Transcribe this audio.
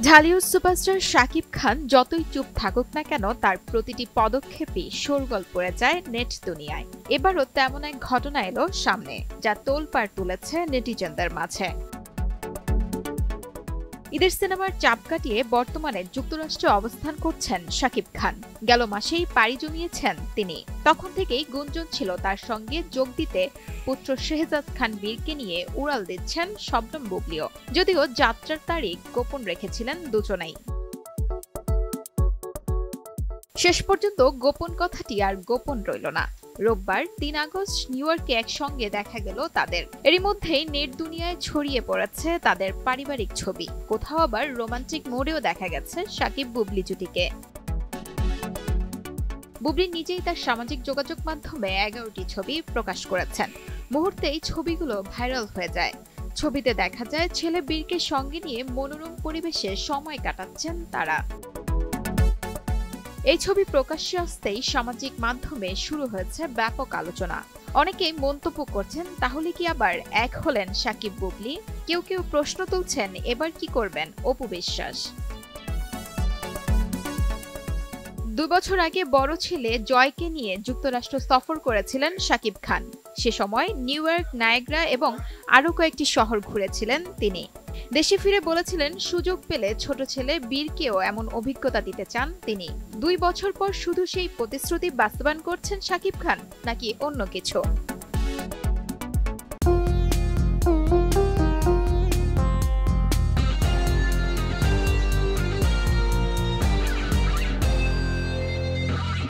Dhallywood superstar Shakib Khan যতই চুপ থাকুক না কেন তার প্রতিটি পদক্ষেপই শোরগোল পড়ে যায় নেট দুনিয়ায়। এবারও তেমন এক ঘটনা এলো সামনে, যা তোলপাড় তুলেছে নেটিজেনদের মাঝে। ঈদের সিনেমার চাপ কাটিয়ে বর্তমানে যুক্তরাষ্ট্রে অবস্থান করছেন শাকিব খান। গেল মাসেই পাড়ি জমিয়েছেন তিনি। তখন থেকেই গুঞ্জন ছিল তার সঙ্গে যোগ দিতে পুত্র শেহজাদ খান বীরকে নিয়ে উড়াল দিচ্ছেন শবনম বুবলিও। যদিও যাত্রার তারিখ গোপন রেখেছিলেন দুজনেই। শেষ পর্যন্ত গোপন কথাটি আর গোপন রইল না। রোববার ৩ আগস্ট নিউ ইয়র্কে একসঙ্গে দেখা গেল তাদের। এরই মধ্যেই নেট দুনিয়ায় ছড়িয়ে পড়েছে তাদের পারিবারিক ছবি। কোথাও আবার রোমান্টিক মোডেও দেখা গেছে শাকিব বুবলি জুটিকে। বুবলি নিজেই তার সামাজিক যোগাযোগ মাধ্যমে ১১টি ছবি প্রকাশ করেছেন। মুহূর্তেই ছবিগুলো ভাইরাল হয়ে যায়। ছবিতে দেখা যায় ছেলে বীরকে সঙ্গে নিয়ে মনোরম পরিবেশে সময় কাটাচ্ছেন তারা। এই ছবি প্রকাশ্যে আসতেই সামাজিক মাধ্যমে শুরু হয়েছে ব্যাপক আলোচনা। অনেকেই মন্তব্য করছেন, তাহলে কি আবার এক হলেন শাকিব বুবলি? কেউ কেউ প্রশ্ন তুলছেন, এবার কি করবেন অপু বিশ্বাস? ২ বছর আগে বড় ছেলে জয়কে নিয়ে যুক্তরাষ্ট্র সফর করেছিলেন শাকিব খান। সে সময় নিউ ইয়র্ক, নায়াগ্রা এবং আরও কয়েকটি শহর ঘুরেছিলেন তিনি। দেশে ফিরে বলেছিলেন, সুযোগ পেলে ছোট ছেলে বীরকেও এমন অভিজ্ঞতা দিতে চান তিনি। ২ বছর পর শুধু সেই প্রতিশ্রুতি বাস্তবায়ন করছেন শাকিব খান, নাকি অন্য কিছু?